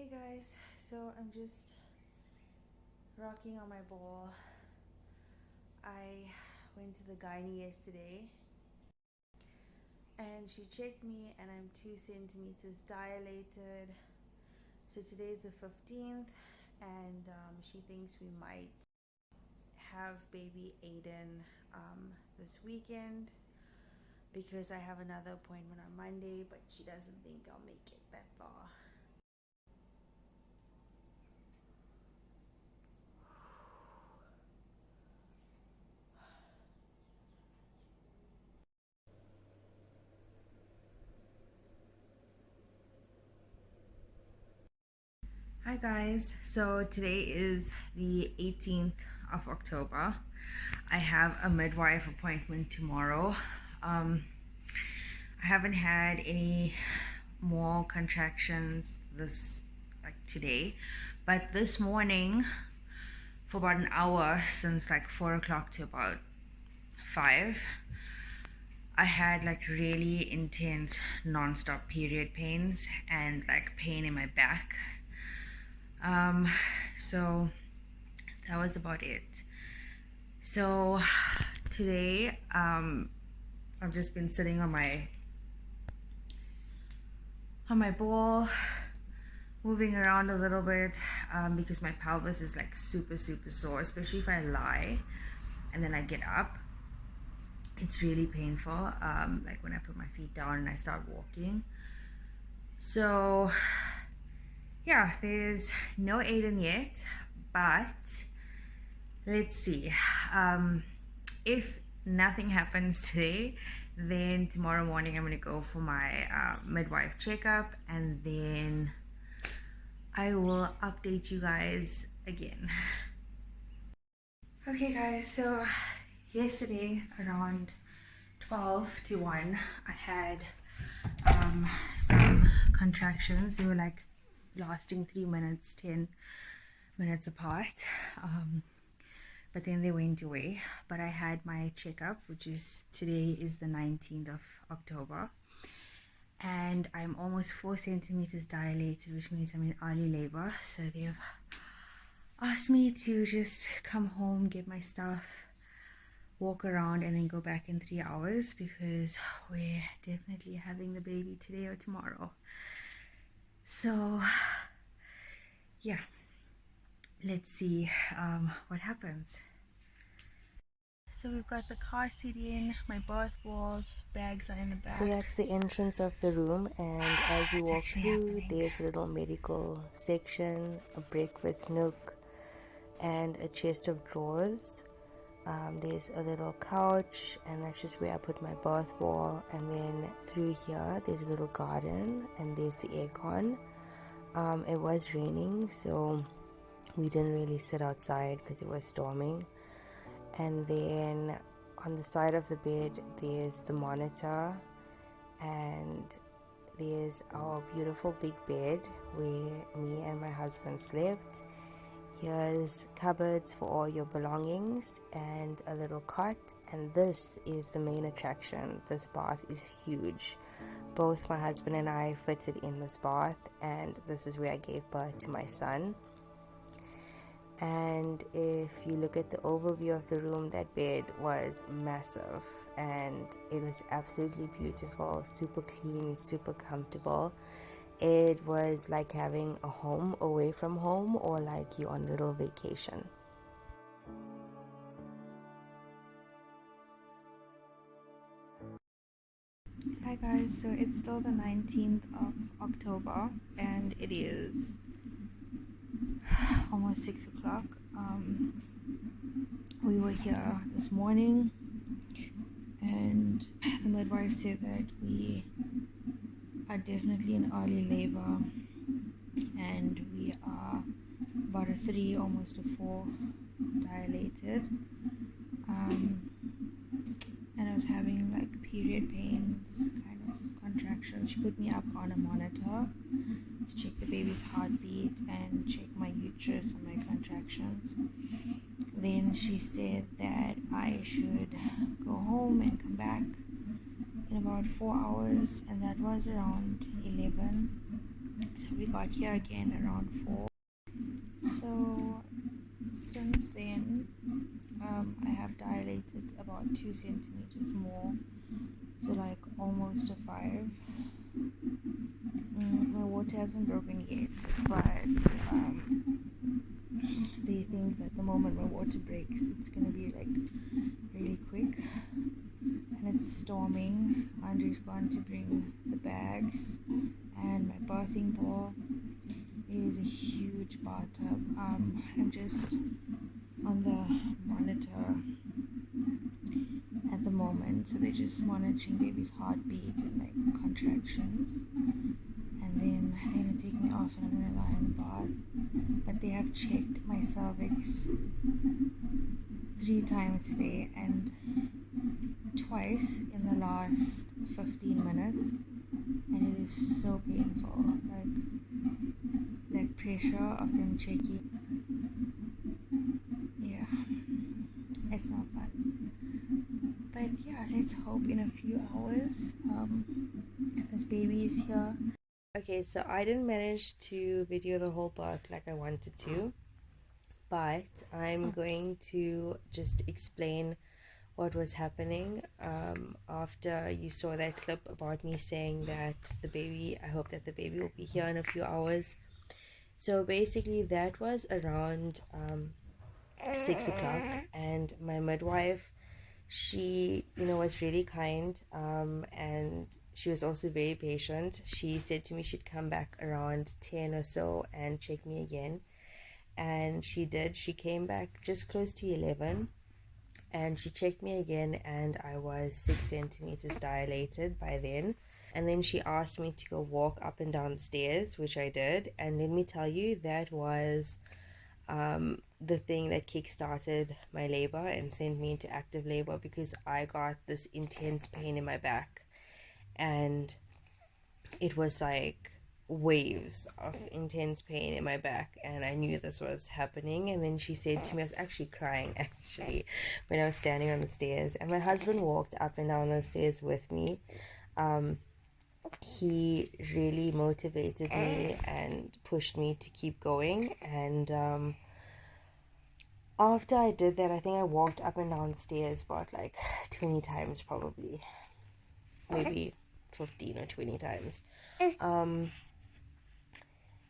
Guys, so I'm just rocking on my ball. I went to the gynae yesterday and she checked me and I'm 2 centimeters dilated. So today's the 15th and she thinks we might have baby Aiden this weekend because I have another appointment on Monday, but she doesn't think I'll make it that far. Hi guys, so today is the 18th of October. I have a midwife appointment tomorrow. I haven't had any more contractions today, but this morning for about an hour, since like 4 o'clock to about 5, I had like really intense non-stop period pains and like pain in my back. So that was about it. So today I've just been sitting on my ball, moving around a little bit because my pelvis is like super sore, especially if I lie and then I get up. It's really painful, like when I put my feet down and I start walking. So yeah, there's no Aiden yet, but let's see. If nothing happens today, then tomorrow morning I'm going to go for my midwife checkup, and then I will update you guys again. Okay guys, so yesterday around 12 to 1 I had some contractions. They were like lasting 3 minutes, 10 minutes apart, but then they went away. But I had my checkup, which is today is the 19th of October, and I'm almost 4 centimeters dilated, which means I'm in early labor. So they've asked me to just come home, get my stuff, walk around, and then go back in 3 hours because we're definitely having the baby today or tomorrow. So yeah, let's see what happens. So we've got the car seat in, my bath ball, bags are in the back. So that's the entrance of the room, and as you walk through, there's a little medical section, a breakfast nook, and a chest of drawers. There's a little couch, and that's just where I put my bath ball. And then through here, there's a little garden, and there's the aircon. It was raining, so we didn't really sit outside because it was storming. And then on the side of the bed, there's the monitor, and there's our beautiful big bed where me and my husband slept. Here's cupboards for all your belongings and a little cot, and this is the main attraction. This bath is huge. Both my husband and I fitted in this bath, and this is where I gave birth to my son. And if you look at the overview of the room, that bed was massive and it was absolutely beautiful, super clean, super comfortable. It was like having a home away from home, or like you're on a little vacation. Hi guys, so it's still the 19th of October and it is almost 6 o'clock. We were here this morning and the midwife said that we are definitely in early labor and we are about a 3, almost a 4 dilated, and I was having like period pains, kind of contractions. She put me up on a monitor to check the baby's heartbeat and check my uterus and my contractions. Then she said that I should go home and come back in about 4 hours, and that was around 11. So we got here again around 4. So since then, I have dilated about 2 centimeters more, so like almost a 5. My water hasn't broken yet, but they think that the moment my water breaks, it's gonna be like really quick. And it's storming. Andre's gone to bring the bags and my bathing ball. It is a huge bathtub. I'm just on the monitor at the moment, so they're just monitoring baby's heartbeat and like contractions. And then they're gonna take me off and I'm gonna lie in the bath. But they have checked my cervix 3 times today and twice in the last 15 minutes, and it is so painful. Like that pressure of them checking, yeah, it's not fun. But yeah, let's hope in a few hours this baby is here. Okay, so I didn't manage to video the whole birth like I wanted to, but I'm going to just explain what was happening after you saw that clip about me saying that I hope that the baby will be here in a few hours. So basically that was around 6 o'clock, and my midwife, she was really kind, and she was also very patient. She said to me she'd come back around 10 or so and check me again, and she did. She came back just close to 11 and she checked me again, and I was 6 centimeters dilated by then. And then she asked me to go walk up and down the stairs, which I did. And let me tell you, that was the thing that kick-started my labor and sent me into active labor, because I got this intense pain in my back, and it was like waves of intense pain in my back, and I knew this was happening. And then she said to me, I was actually crying actually when I was standing on the stairs, and my husband walked up and down those stairs with me. He really motivated me and pushed me to keep going. And after I did that, I think I walked up and down the stairs about like 20 times, probably maybe 15 or 20 times.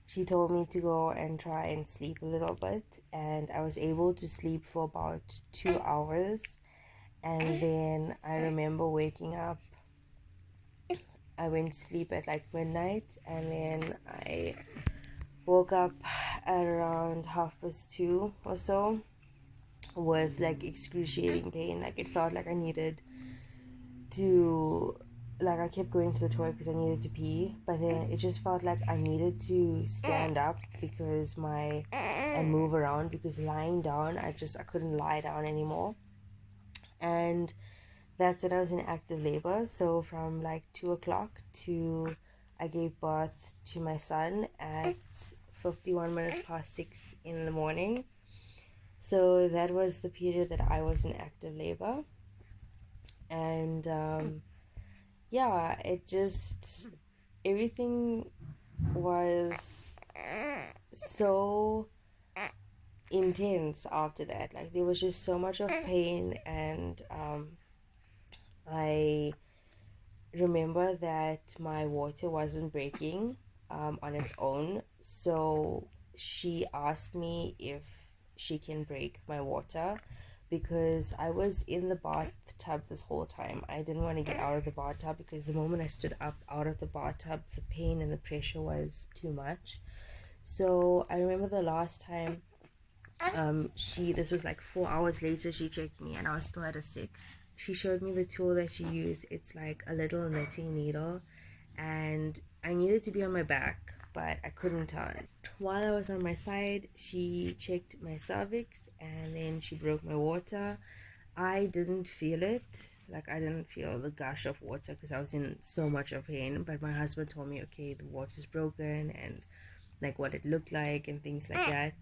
She told me to go and try and sleep a little bit, and I was able to sleep for about 2 hours. And then I remember waking up. I went to sleep at like midnight, and then I woke up at around 2:30 or so with like excruciating pain. Like it felt like I needed to, like I kept going to the toilet because I needed to pee, but then it just felt like I needed to stand up and move around, because lying down, I couldn't lie down anymore. And that's when I was in active labor. So from like 2 o'clock to I gave birth to my son at 51 minutes past 6 in the morning. So that was the period that I was in active labor. And yeah, everything was so intense after that. Like there was just so much of pain, and I remember that my water wasn't breaking on its own. So she asked me if she can break my water, because I was in the bathtub this whole time. I didn't want to get out of the bathtub, because the moment I stood up out of the bathtub, the pain and the pressure was too much. So I remember the last time this was like 4 hours later, she checked me and I was still at a 6. She showed me the tool that she used. It's like a little knitting needle, and I needed to be on my back, but I couldn't turn. While I was on my side, she checked my cervix, and then she broke my water. I didn't feel it. Like I didn't feel the gush of water because I was in so much of pain, but my husband told me, okay, the water's broken, and like what it looked like and things like that.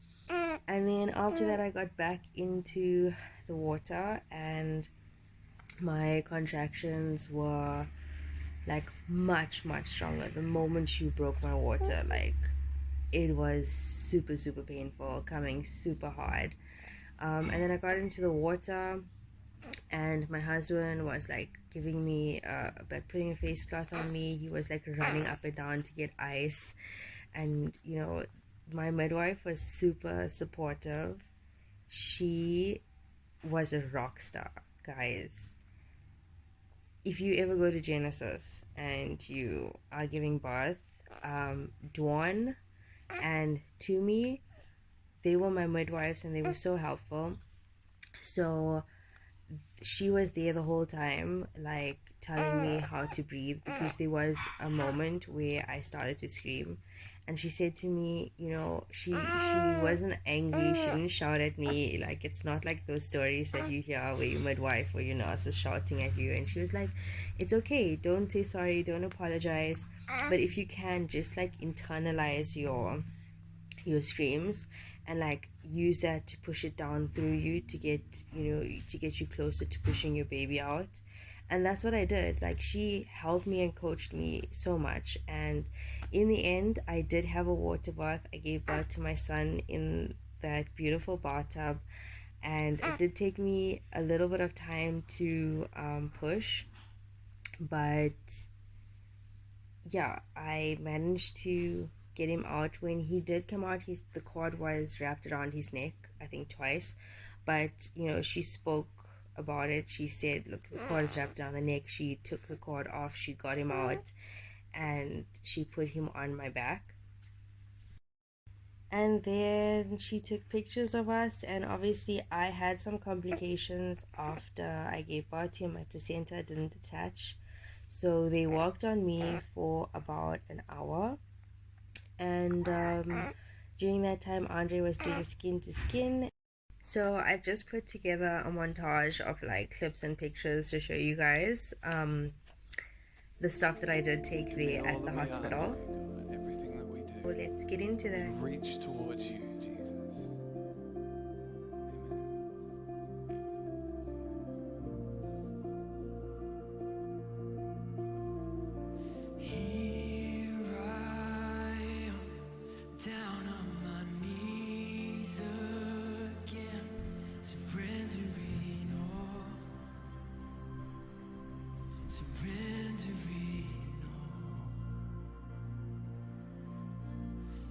And then after that, I got back into the water, and my contractions were like much stronger. The moment she broke my water, like it was super painful, coming super hard. And then I got into the water, and my husband was like giving me like putting a face cloth on me. He was like running up and down to get ice, and my midwife was super supportive. She was a rock star, guys. If you ever go to Genesis and you are giving birth, Dawn and Tumi, they were my midwives and they were so helpful. So she was there the whole time, like telling me how to breathe, because there was a moment where I started to scream, and she said to me, she wasn't angry, she didn't shout at me. Like, it's not like those stories that you hear where your midwife or your nurse is shouting at you. And she was like, it's okay, don't say sorry, don't apologize, but if you can, just like internalize your screams and like use that to push it down through you to get you closer to pushing your baby out. And that's what I did. Like, she helped me and coached me so much, and in the end I did have a water bath. I gave birth to my son in that beautiful bathtub, and it did take me a little bit of time to push, but yeah, I managed to get him out. When he did come out, the cord was wrapped around his neck, I think twice. But she spoke about it. She said, look, the cord is wrapped around the neck. She took the cord off, she got him out, and she put him on my back. And then she took pictures of us, and obviously I had some complications after I gave birth to him. My placenta didn't attach, so they worked on me for about an hour. And during that time, Andre was doing skin to skin. So I've just put together a montage of like clips and pictures to show you guys the stuff that I did take there at the hospital. Everything that we do. So let's get into that. Reach towards you, Jesus. Here I am, down on my knees again, surrendering all,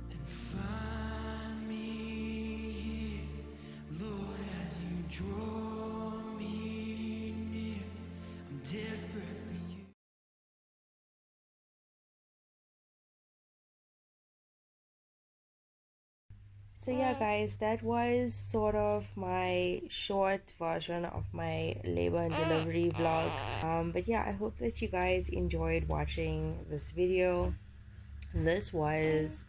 and find me here, Lord, as you draw me near. I'm desperate for you. So yeah, guys, that was sort of my short version of my labor and delivery vlog. But yeah, I hope that you guys enjoyed watching this video. This was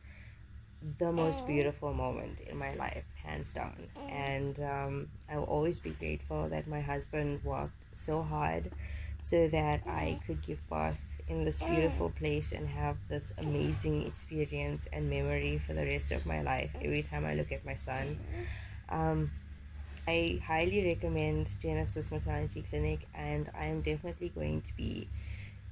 the most beautiful moment in my life, hands down. And I will always be grateful that my husband worked so hard so that I could give birth in this beautiful place and have this amazing experience and memory for the rest of my life every time I look at my son. I highly recommend Genesis Maternity Clinic, and I am definitely going to be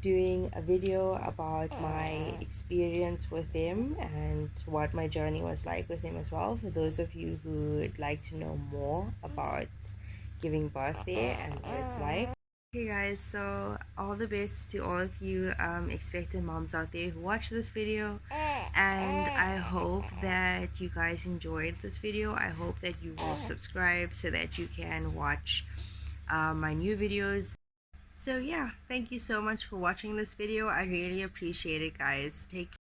doing a video about my experience with them and what my journey was like with them as well, for those of you who would like to know more about giving birth there and what it's like. Okay guys, so all the best to all of you expectant moms out there who watch this video, and I hope that you guys enjoyed this video. I hope that you will subscribe so that you can watch my new videos. So yeah, thank you so much for watching this video. I really appreciate it, guys. Take care.